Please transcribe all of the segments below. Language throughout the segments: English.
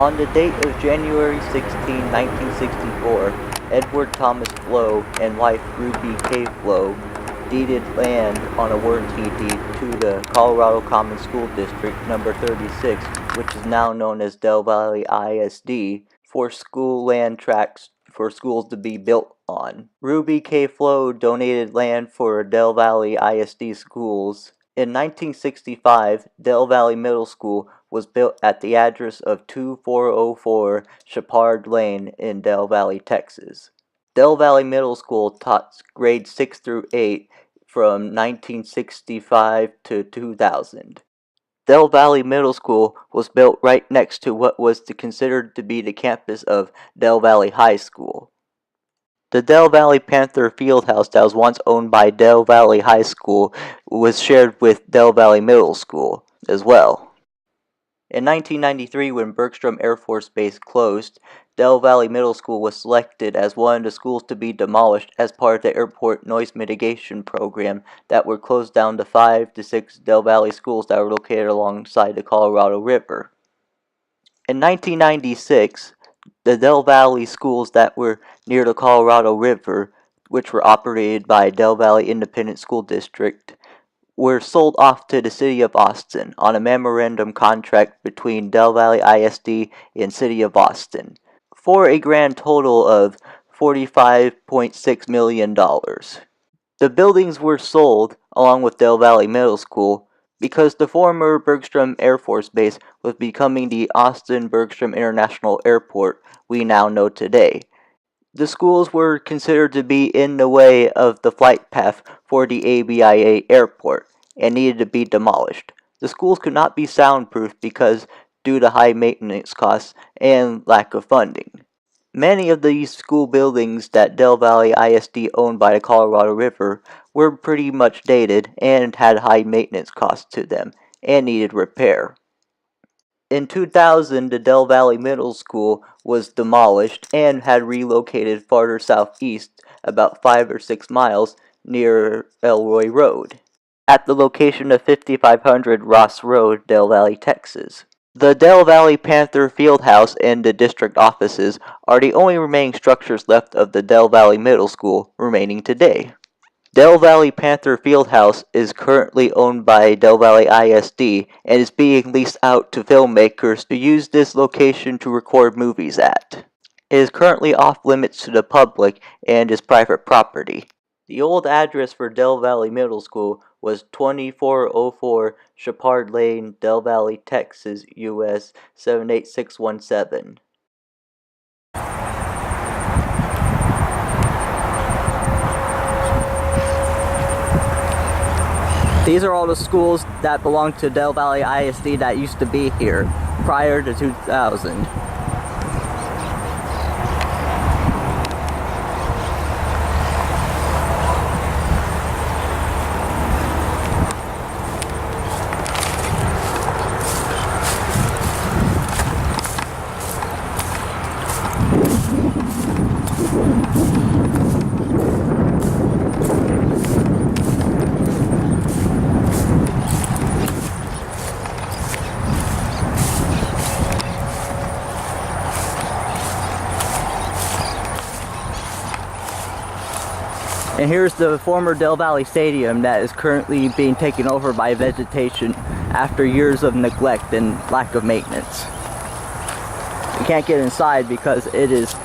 On the date of January 16, 1964, Edward Thomas Flo and wife Ruby K. Flo deeded land on a warranty deed to the Colorado Common School District number 36, which is now known as Del Valle ISD, for school land tracts for schools to be built on. Ruby K. Flo donated land for Del Valle ISD schools. In 1965, Del Valle Middle School was built at the address of 2404 Chapard Lane in Del Valle, Texas. Del Valle Middle School taught grades 6 through 8 from 1965 to 2000. Del Valle Middle School was built right next to what was considered to be the campus of Del Valle High School. The Del Valle Panther Fieldhouse that was once owned by Del Valle High School was shared with Del Valle Middle School as well. In 1993, when Bergstrom Airforce Base closed, Del Valle Middle School was selected as one of the schools to be demolished as part of the Airport Noise Mitigation Program that would close down the 5 to 6 Del Valle schools that were located alongside the Colorado River. In 1996, the Del Valle schools that were near the Colorado River, which were operated by Del Valle Independent School District, were sold off to the City of Austin on a memorandum contract between Del Valle ISD and City of Austin for a grand total of $45.6 million. The buildings were sold, along with Del Valle Middle School, because the former Bergstrom Airforce Base was becoming the Austin Bergstrom International Airport we now know today. The schools were considered to be in the way of the flight path for the ABIA Airport and needed to be demolished. The schools could not be soundproofed because due to high maintenance costs and lack of funding. Many of these school buildings that Del Valle ISD owned by the Colorado River were pretty much dated and had high maintenance costs to them and needed repair. In 2000, the Del Valle Middle School was demolished and had relocated farther southeast about 5 or 6 miles near Elroy Road, at the location of 5500 Ross Road, Del Valle, Texas. The Del Valle Panther Fieldhouse and the district offices are the only remaining structures left of the Del Valle Middle School remaining today. Del Valle Panther Fieldhouse is currently owned by Del Valle ISD and is being leased out to filmmakers to use this location to record movies at. It is currently off limits to the public and is private property. The old address for Del Valle Middle School was 2404 Chapard Lane, Del Valle, Texas, US 78617. These are all the schools that belong to Del Valle ISD that used to be here prior to 2000. And here's the former Del Valle Stadium that is currently being taken over by vegetation after years of neglect and lack of maintenance. We can't get inside because it is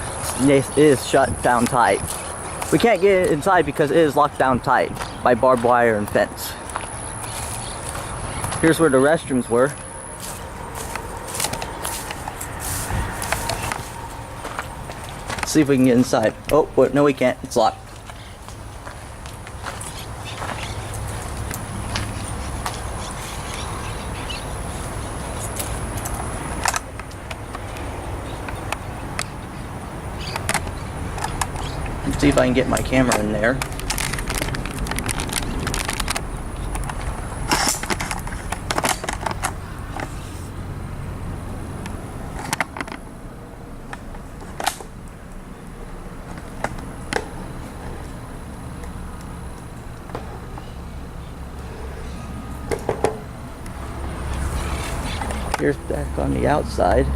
shut down tight. We can't get inside because it is locked down tight by barbed wire and fence. Here's where the restrooms were. Let's see if we can get inside. Oh, no we can't. It's locked. Let's see if I can get my camera in there. Here's back on the outside.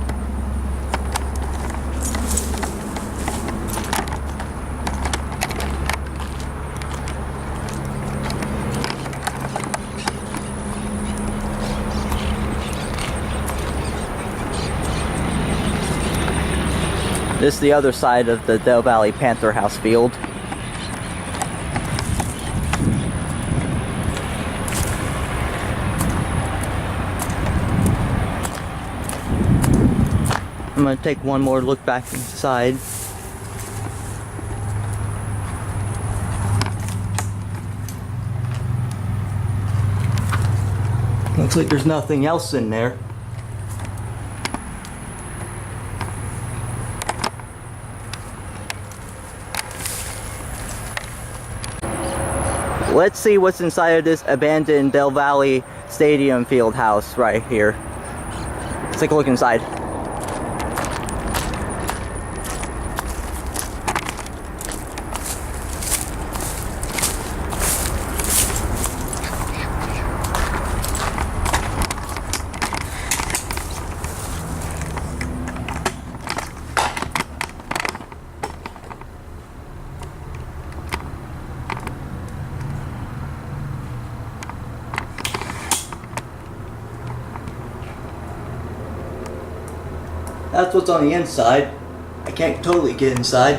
This is the other side of the Del Valle Panther House field. I'm going to take one more look back inside. Looks like there's nothing else in there. Let's see what's inside of this abandoned Del Valle Stadium field house right here. Let's take a look inside. That's what's on the inside. I can't totally get inside.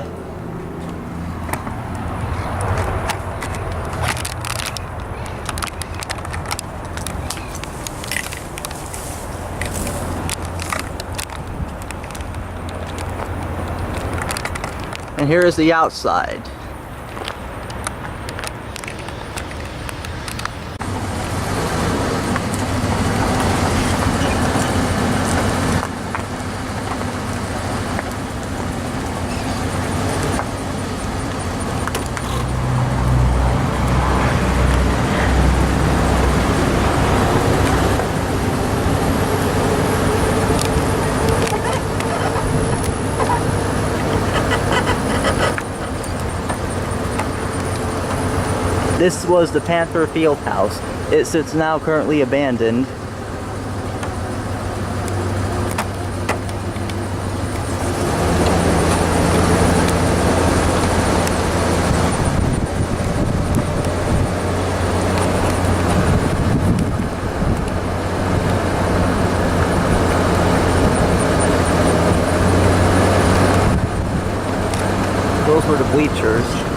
And here is the outside. This was the Panther Fieldhouse. It sits now currently abandoned. Those were the bleachers.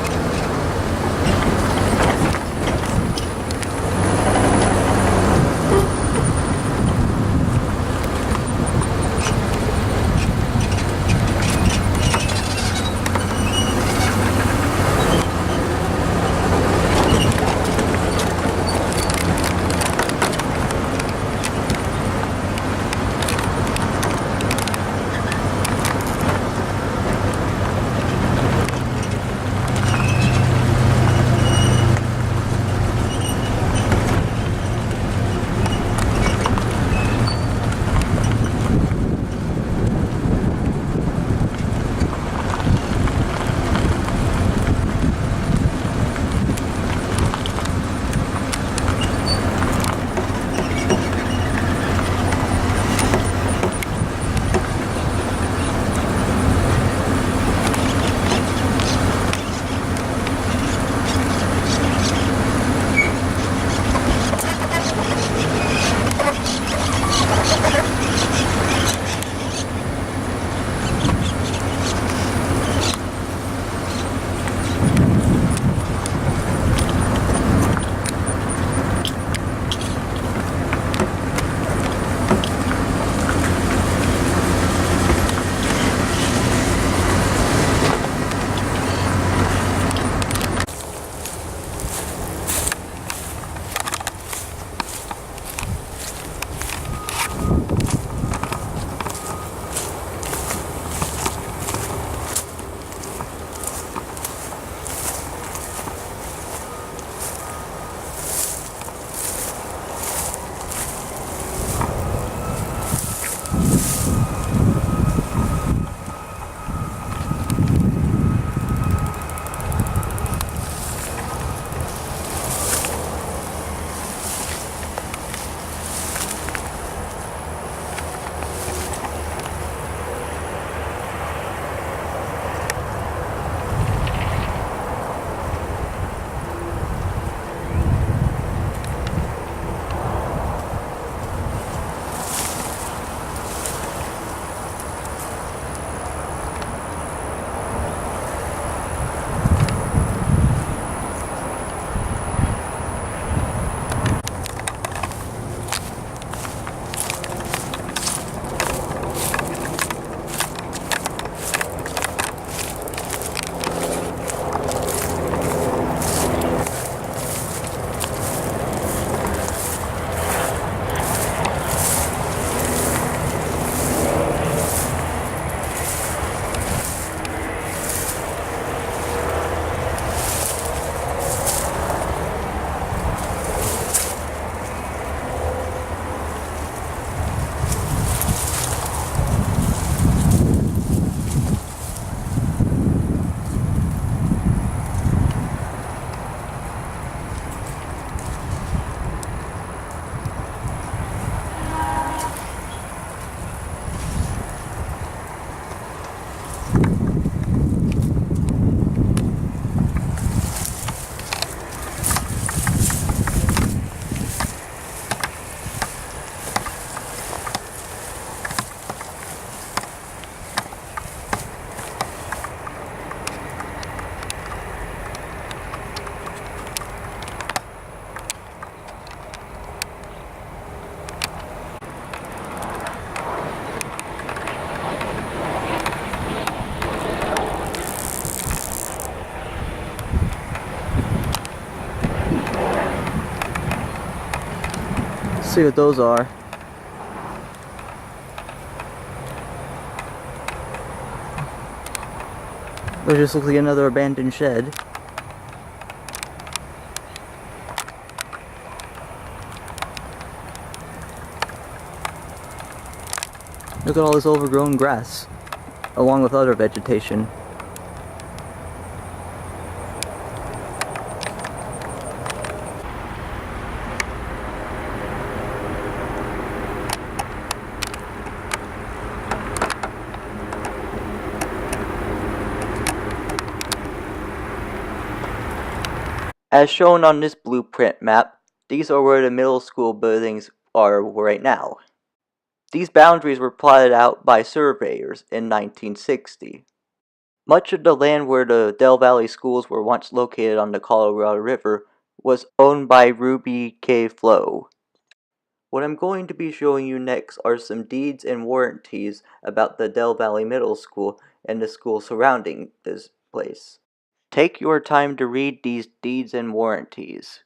see what those are. Those just look like another abandoned shed. Look at all this overgrown grass, along with other vegetation. As shown on this blueprint map, these are where the middle school buildings are right now. These boundaries were plotted out by surveyors in 1960. Much of the land where the Del Valley schools were once located on the Colorado River was owned by Ruby K. Flo. What I'm going to be showing you next are some deeds and warranties about the Del Valley Middle School and the school surrounding this place. Take your time to read these deeds and warranties.